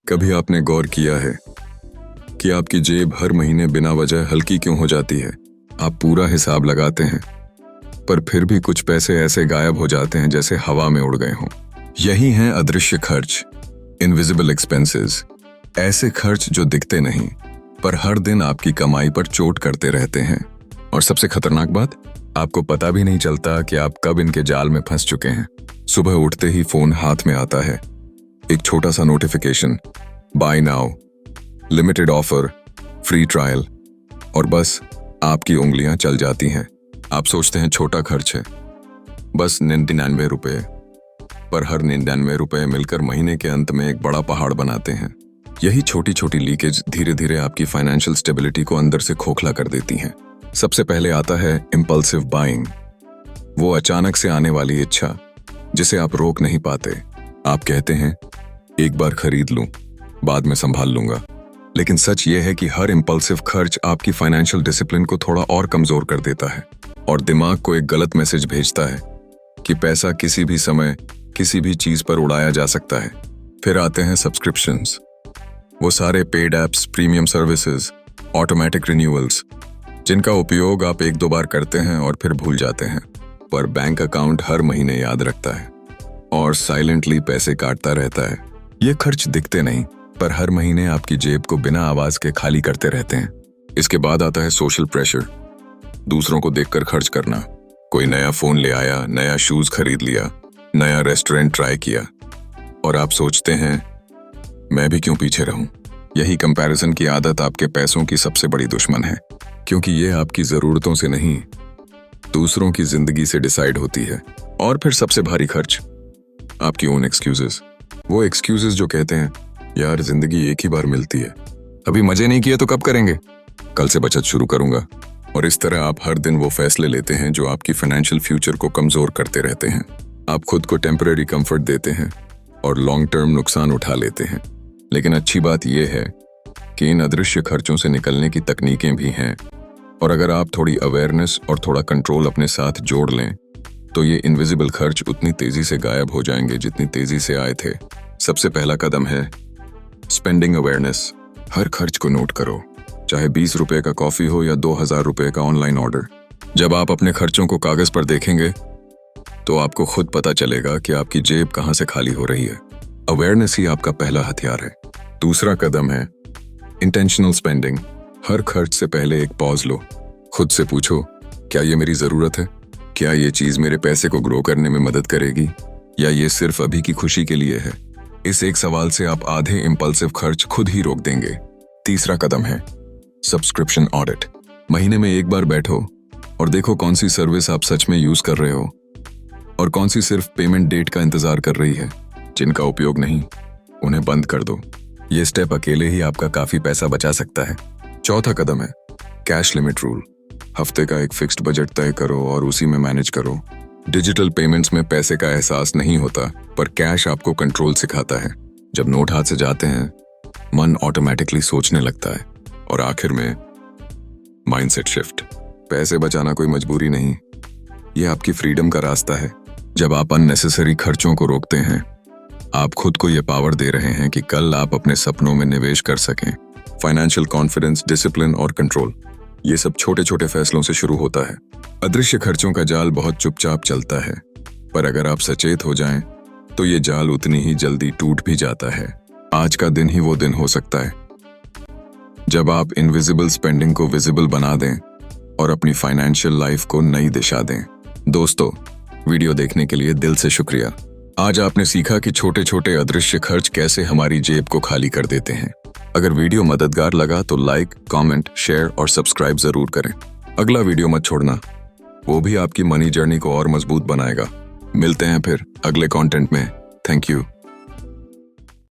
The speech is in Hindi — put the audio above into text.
कभी आपने गौर किया है कि आपकी जेब हर महीने बिना वजह हल्की क्यों हो जाती है? आप पूरा हिसाब लगाते हैं, पर फिर भी कुछ पैसे ऐसे गायब हो जाते हैं जैसे हवा में उड़ गए हों। यही हैं अदृश्य खर्च, इनविजिबल एक्सपेंसेस। ऐसे खर्च जो दिखते नहीं, पर हर दिन आपकी कमाई पर चोट करते रहते हैं। और सबसे खतरनाक बात, आपको पता भी नहीं चलता कि आप कब इनके जाल में फंस चुके हैं। सुबह उठते ही फोन हाथ में आता है, एक छोटा सा notification, buy now, limited offer, free trial, और बस आपकी उंगलियां चल जाती हैं। आप सोचते हैं छोटा खर्च है, बस 99 रुपए, पर हर 99 रुपए मिलकर महीने के अंत में एक बड़ा पहाड़ बनाते हैं। यही छोटी छोटी लीकेज धीरे धीरे आपकी फाइनेंशियल स्टेबिलिटी को अंदर से खोखला कर देती हैं। सबसे पहले आता है इम्पल्सिव बाइंग, वो अचानक से आने वाली इच्छा जिसे आप रोक नहीं पाते। आप कहते हैं एक बार खरीद लूं, बाद में संभाल लूंगा। लेकिन सच ये है कि हर इम्पल्सिव खर्च आपकी फाइनेंशियल डिसिप्लिन को थोड़ा और कमजोर कर देता है और दिमाग को एक गलत मैसेज भेजता है कि पैसा किसी भी समय किसी भी चीज पर उड़ाया जा सकता है। फिर आते हैं सब्सक्रिप्शंस, वो सारे paid apps, premium services, automatic renewals, जिनका उपयोग आप एक दो बार करते हैं और फिर भूल जाते हैं, पर बैंक अकाउंट हर महीने याद रखता है और साइलेंटली पैसे काटता रहता है। ये खर्च दिखते नहीं, पर हर महीने आपकी जेब को बिना आवाज के खाली करते रहते हैं। इसके बाद आता है सोशल प्रेशर, दूसरों को देखकर खर्च करना। कोई नया फोन ले आया, नया शूज खरीद लिया, नया रेस्टोरेंट ट्राई किया, और आप सोचते हैं मैं भी क्यों पीछे रहूं। यही कंपैरिजन की आदत आपके पैसों की सबसे बड़ी दुश्मन है, क्योंकि ये आपकी जरूरतों से नहीं, दूसरों की जिंदगी से डिसाइड होती है। और फिर सबसे भारी खर्च, आपकी ओन एक्सक्यूजेस, वो एक्सक्यूजेस जो कहते हैं यार जिंदगी एक ही बार मिलती है, अभी मजे नहीं किए तो कब करेंगे, कल से बचत शुरू करूंगा। और इस तरह आप हर दिन वो फैसले लेते हैं जो आपकी फाइनेंशियल फ्यूचर को कमजोर करते रहते हैं। आप खुद को टेम्परेरी कंफर्ट देते हैं और लॉन्ग टर्म नुकसान उठा लेते हैं। लेकिन अच्छी बात यह है कि इन अदृश्य खर्चों से निकलने की तकनीकें भी हैं, और अगर आप थोड़ी अवेयरनेस और थोड़ा कंट्रोल अपने साथ जोड़ लें तो ये इनविजिबल खर्च उतनी तेजी से गायब हो जाएंगे जितनी तेजी से आए थे। सबसे पहला कदम है स्पेंडिंग अवेयरनेस। हर खर्च को नोट करो, चाहे 20 रुपए का कॉफी हो या 2000 रुपए का ऑनलाइन ऑर्डर। जब आप अपने खर्चों को कागज पर देखेंगे तो आपको खुद पता चलेगा कि आपकी जेब कहां से खाली हो रही है। अवेयरनेस ही आपका पहला हथियार है। दूसरा कदम है इंटेंशनल स्पेंडिंग। हर खर्च से पहले एक पॉज लो, खुद से पूछो क्या ये मेरी जरूरत है, क्या ये चीज मेरे पैसे को ग्रो करने में मदद करेगी, या ये सिर्फ अभी की खुशी के लिए है। इस एक सवाल से आप आधे इम्पल्सिव खर्च खुद ही रोक देंगे। तीसरा कदम है सब्सक्रिप्शन ऑडिट। महीने में एक बार बैठो और देखो कौन सी सर्विस आप सच में यूज कर रहे हो और कौन सी सिर्फ पेमेंट डेट का इंतजार कर रही है। जिनका उपयोग नहीं, उन्हें बंद कर दो। ये स्टेप अकेले ही आपका काफी पैसा बचा सकता है। चौथा कदम है कैश लिमिट रूल। हफ्ते का एक फिक्स्ड बजट तय करो और उसी में मैनेज करो। डिजिटल पेमेंट्स में पैसे का एहसास नहीं होता, पर कैश आपको कंट्रोल सिखाता है। जब नोट हाथ से जाते हैं, मन ऑटोमेटिकली सोचने लगता है। और आखिर में माइंडसेट शिफ्ट। पैसे बचाना कोई मजबूरी नहीं, ये आपकी फ्रीडम का रास्ता है। जब आप अननेसेसरी खर्चों को रोकते हैं, आप खुद को ये पावर दे रहे हैं कि कल आप अपने सपनों में निवेश कर सकें। फाइनेंशियल कॉन्फिडेंस, डिसिप्लिन और कंट्रोल, ये सब छोटे छोटे फैसलों से शुरू होता है। अदृश्य खर्चों का जाल बहुत चुपचाप चलता है, पर अगर आप सचेत हो जाएं, तो ये जाल उतनी ही जल्दी टूट भी जाता है। आज का दिन ही वो दिन हो सकता है जब आप इनविजिबल स्पेंडिंग को विजिबल बना दें और अपनी फाइनेंशियल लाइफ को नई दिशा दें। दोस्तों, वीडियो देखने के लिए दिल से शुक्रिया। आज आपने सीखा कि छोटे छोटे अदृश्य खर्च कैसे हमारी जेब को खाली कर देते हैं। अगर वीडियो मददगार लगा तो लाइक, कमेंट, शेयर और सब्सक्राइब जरूर करें। अगला वीडियो मत छोड़ना, वो भी आपकी मनी जर्नी को और मजबूत बनाएगा। मिलते हैं फिर अगले कंटेंट में। Thank you.